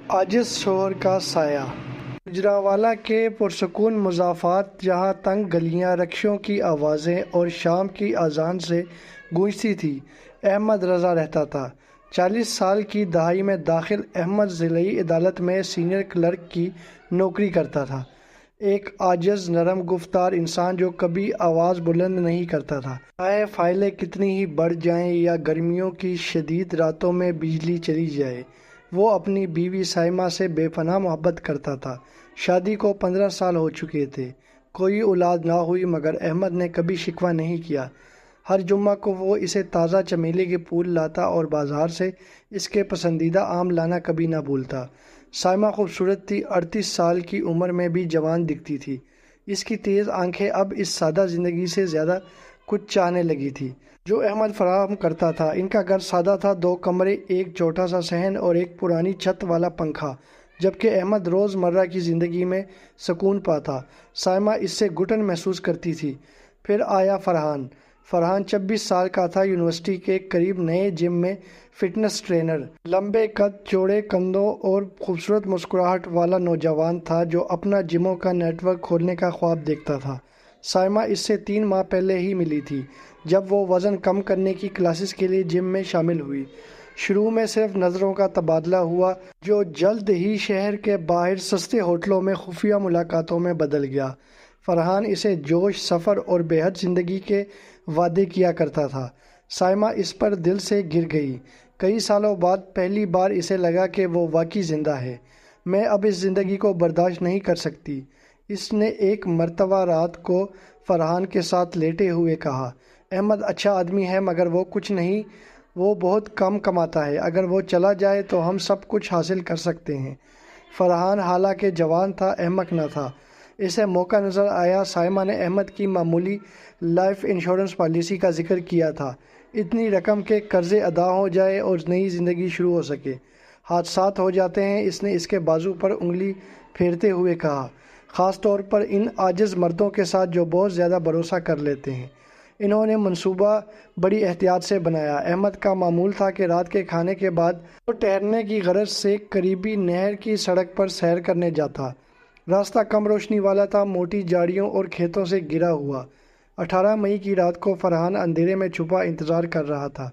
عاجز شوہر کا سایہ۔ گجرانوالہ کے پرسکون مضافات جہاں تنگ گلیاں رکشوں کی آوازیں اور شام کی اذان سے گونجتی تھی، احمد رضا رہتا تھا۔ 40 سال کی دہائی میں داخل احمد ضلعی عدالت میں سینئر کلرک کی نوکری کرتا تھا، ایک عاجز نرم گفتار انسان جو کبھی آواز بلند نہیں کرتا تھا، چاہے فائلیں کتنی ہی بڑھ جائیں یا گرمیوں کی شدید راتوں میں بجلی چلی جائے۔ وہ اپنی بیوی سائمہ سے بے پناہ محبت کرتا تھا۔ شادی کو 15 سال ہو چکے تھے، کوئی اولاد نہ ہوئی، مگر احمد نے کبھی شکوہ نہیں کیا۔ ہر جمعہ کو وہ اسے تازہ چمیلی کے پھول لاتا اور بازار سے اس کے پسندیدہ آم لانا کبھی نہ بھولتا۔ سائمہ خوبصورت تھی، 38 سال کی عمر میں بھی جوان دکھتی تھی۔ اس کی تیز آنکھیں اب اس سادہ زندگی سے زیادہ کچھ چاہنے لگی تھی جو احمد فراہم کرتا تھا۔ ان کا گھر سادہ تھا، 2 کمرے، ایک چھوٹا سا صحن اور ایک پرانی چھت والا پنکھا، جبکہ احمد روز مرہ کی زندگی میں سکون پاتا، سائمہ اس سے گھٹن محسوس کرتی تھی۔ پھر آیا فرحان۔ فرحان 26 سال کا تھا، یونیورسٹی کے قریب نئے جم میں فٹنس ٹرینر، لمبے قد، چوڑے کندھوں اور خوبصورت مسکراہٹ والا نوجوان تھا جو اپنا جموں کا نیٹ ورک کھولنے کا خواب دیکھتا تھا۔ سائمہ اس سے 3 ماہ پہلے ہی ملی تھی جب وہ وزن کم کرنے کی کلاسز کے لیے جم میں شامل ہوئی۔ شروع میں صرف نظروں کا تبادلہ ہوا جو جلد ہی شہر کے باہر سستے ہوٹلوں میں خفیہ ملاقاتوں میں بدل گیا۔ فرحان اسے جوش، سفر اور بے حد زندگی کے وعدے کیا کرتا تھا۔ سائمہ اس پر دل سے گر گئی۔ کئی سالوں بعد پہلی بار اسے لگا کہ وہ واقعی زندہ ہے۔ میں اب اس زندگی کو برداشت نہیں کر سکتی، اس نے ایک مرتبہ رات کو فرحان کے ساتھ لیٹے ہوئے کہا۔ احمد اچھا آدمی ہے مگر وہ کچھ نہیں، وہ بہت کم کماتا ہے، اگر وہ چلا جائے تو ہم سب کچھ حاصل کر سکتے ہیں۔ فرحان حالانکہ جوان تھا، احمق نہ تھا۔ اسے موقع نظر آیا۔ سائمہ نے احمد کی معمولی لائف انشورنس پالیسی کا ذکر کیا تھا، اتنی رقم کے قرضے ادا ہو جائے اور نئی زندگی شروع ہو سکے۔ حادثات ہو جاتے ہیں، اس نے اس کے بازو پر انگلی پھیرتے ہوئے کہا، خاص طور پر ان عاجز مردوں کے ساتھ جو بہت زیادہ بھروسہ کر لیتے ہیں۔ انہوں نے منصوبہ بڑی احتیاط سے بنایا۔ احمد کا معمول تھا کہ رات کے کھانے کے بعد وہ ٹہلنے کی غرض سے قریبی نہر کی سڑک پر سیر کرنے جاتا۔ راستہ کم روشنی والا تھا، موٹی جھاڑیوں اور کھیتوں سے گھرا ہوا۔ 18 مئی کی رات کو فرحان اندھیرے میں چھپا انتظار کر رہا تھا،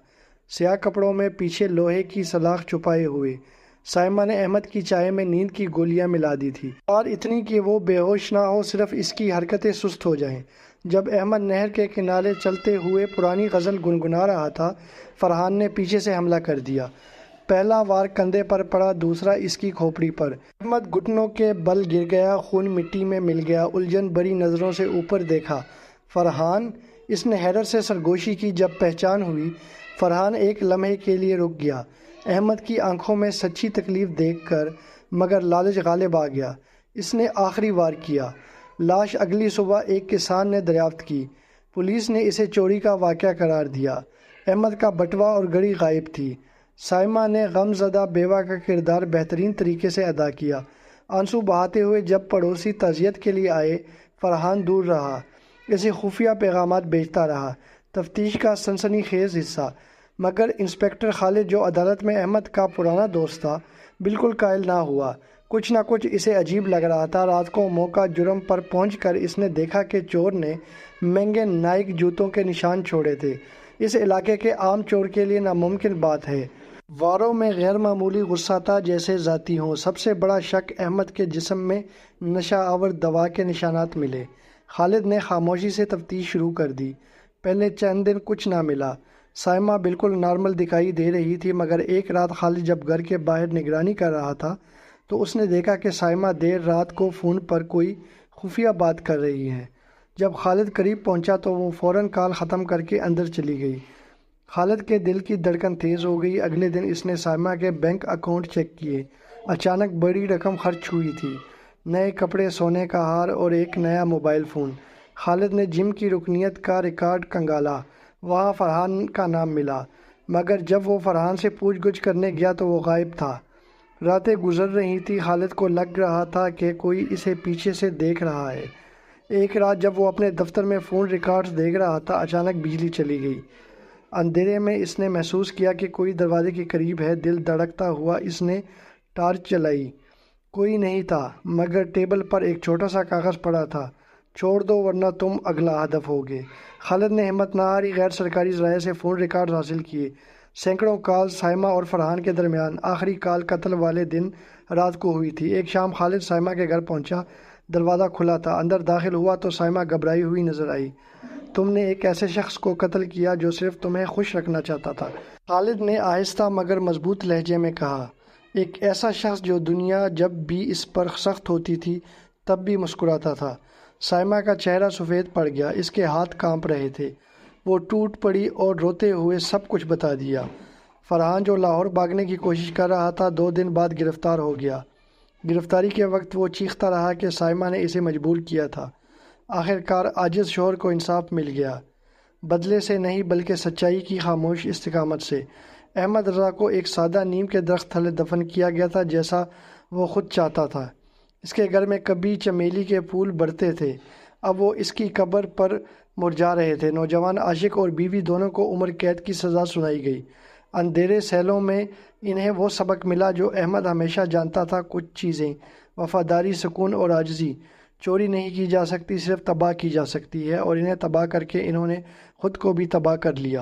سیاہ کپڑوں میں، پیچھے لوہے کی سلاخ چھپائے ہوئے۔ سائمہ نے احمد کی چائے میں نیند کی گولیاں ملا دی تھی، اور اتنی کہ وہ بے ہوش نہ ہو، صرف اس کی حرکتیں سست ہو جائیں۔ جب احمد نہر کے کنارے چلتے ہوئے پرانی غزل گنگنا رہا تھا، فرحان نے پیچھے سے حملہ کر دیا۔ پہلا وار کندھے پر پڑا، دوسرا اس کی کھوپڑی پر۔ احمد گھٹنوں کے بل گر گیا، خون مٹی میں مل گیا۔ الجھن بھری نظروں سے اوپر دیکھا۔ فرحان، اس نے حیرت سے سرگوشی کی۔ جب پہچان ہوئی، فرحان ایک لمحے کے لیے رک گیا، احمد کی آنکھوں میں سچی تکلیف دیکھ کر، مگر لالچ غالب آ گیا۔ اس نے آخری وار کیا۔ لاش اگلی صبح ایک کسان نے دریافت کی۔ پولیس نے اسے چوری کا واقعہ قرار دیا۔ احمد کا بٹوا اور گھڑی غائب تھی۔ سائمہ نے غم زدہ بیوہ کا کردار بہترین طریقے سے ادا کیا۔ آنسو بہاتے ہوئے جب پڑوسی تعزیت کے لیے آئے، فرحان دور رہا، اسے خفیہ پیغامات بھیجتا رہا۔ تفتیش کا سنسنی خیز حصہ، مگر انسپکٹر خالد، جو عدالت میں احمد کا پرانا دوست تھا، بالکل قائل نہ ہوا۔ کچھ نہ کچھ اسے عجیب لگ رہا تھا۔ رات کو موقع جرم پر پہنچ کر اس نے دیکھا کہ چور نے مہنگے نائک جوتوں کے نشان چھوڑے تھے۔ اس علاقے کے عام چور کے لیے ناممکن بات ہے۔ واروں میں غیر معمولی غصہ تھا، جیسے ذاتی ہوں۔ سب سے بڑا شک، احمد کے جسم میں نشہ آور دوا کے نشانات ملے۔ خالد نے خاموشی سے تفتیش شروع کر دی۔ پہلے چند دن کچھ نہ ملا۔ سائمہ بالکل نارمل دکھائی دے رہی تھی، مگر ایک رات خالد جب گھر کے باہر نگرانی کر رہا تھا تو اس نے دیکھا کہ سائمہ دیر رات کو فون پر کوئی خفیہ بات کر رہی ہے۔ جب خالد قریب پہنچا تو وہ فوراً کال ختم کر کے اندر چلی گئی۔ خالد کے دل کی دھڑکن تیز ہو گئی۔ اگلے دن اس نے سائمہ کے بینک اکاؤنٹ چیک کیے۔ اچانک بڑی رقم خرچ ہوئی تھی، نئے کپڑے، سونے کا ہار اور ایک نیا موبائل فون۔ خالد نے جم کی رکنیت کا ریکارڈ کھنگالا، وہاں فرحان کا نام ملا، مگر جب وہ فرحان سے پوچھ گچھ کرنے گیا تو وہ غائب تھا۔ راتیں گزر رہی تھی، خالد کو لگ رہا تھا کہ کوئی اسے پیچھے سے دیکھ رہا ہے۔ ایک رات جب وہ اپنے دفتر میں فون ریکارڈز دیکھ رہا تھا، اچانک بجلی چلی گئی۔ اندھیرے میں اس نے محسوس کیا کہ کوئی دروازے کے قریب ہے۔ دل دھڑکتا ہوا اس نے ٹارچ جلائی، کوئی نہیں تھا مگر ٹیبل پر ایک چھوٹا سا کاغذ پڑا تھا۔ چھوڑ دو ورنہ تم اگلا ہدف ہوگے۔ خالد نے ہمت نہ ہاری، غیر سرکاری ذرائع سے فون ریکارڈ حاصل کیے۔ سینکڑوں کال سائمہ اور فرحان کے درمیان۔ آخری کال قتل والے دن رات کو ہوئی تھی۔ ایک شام خالد سائمہ کے گھر پہنچا، دروازہ کھلا تھا۔ اندر داخل ہوا تو سائمہ گھبرائی ہوئی نظر آئی۔ تم نے ایک ایسے شخص کو قتل کیا جو صرف تمہیں خوش رکھنا چاہتا تھا، خالد نے آہستہ مگر مضبوط لہجے میں کہا۔ ایک ایسا شخص جو دنیا جب بھی اس پر سخت ہوتی تھی تب بھی مسکراتا تھا۔ سائمہ کا چہرہ سفید پڑ گیا، اس کے ہاتھ کانپ رہے تھے۔ وہ ٹوٹ پڑی اور روتے ہوئے سب کچھ بتا دیا۔ فرحان جو لاہور بھاگنے کی کوشش کر رہا تھا 2 دن بعد گرفتار ہو گیا۔ گرفتاری کے وقت وہ چیختا رہا کہ سائمہ نے اسے مجبور کیا تھا۔ آخر کار عاجز شوہر کو انصاف مل گیا، بدلے سے نہیں بلکہ سچائی کی خاموش استقامت سے۔ احمد رضا کو ایک سادہ نیم کے درخت تلے دفن کیا گیا تھا جیسا وہ خود چاہتا تھا۔ اس کے گھر میں کبھی چمیلی کے پھول بڑھتے تھے، اب وہ اس کی قبر پر مرجھا رہے تھے۔ نوجوان عاشق اور بیوی دونوں کو عمر قید کی سزا سنائی گئی۔ اندھیرے سیلوں میں انہیں وہ سبق ملا جو احمد ہمیشہ جانتا تھا، کچھ چیزیں، وفاداری، سکون اور عاجزی، چوری نہیں کی جا سکتی، صرف تباہ کی جا سکتی ہے، اور انہیں تباہ کر کے انہوں نے خود کو بھی تباہ کر لیا۔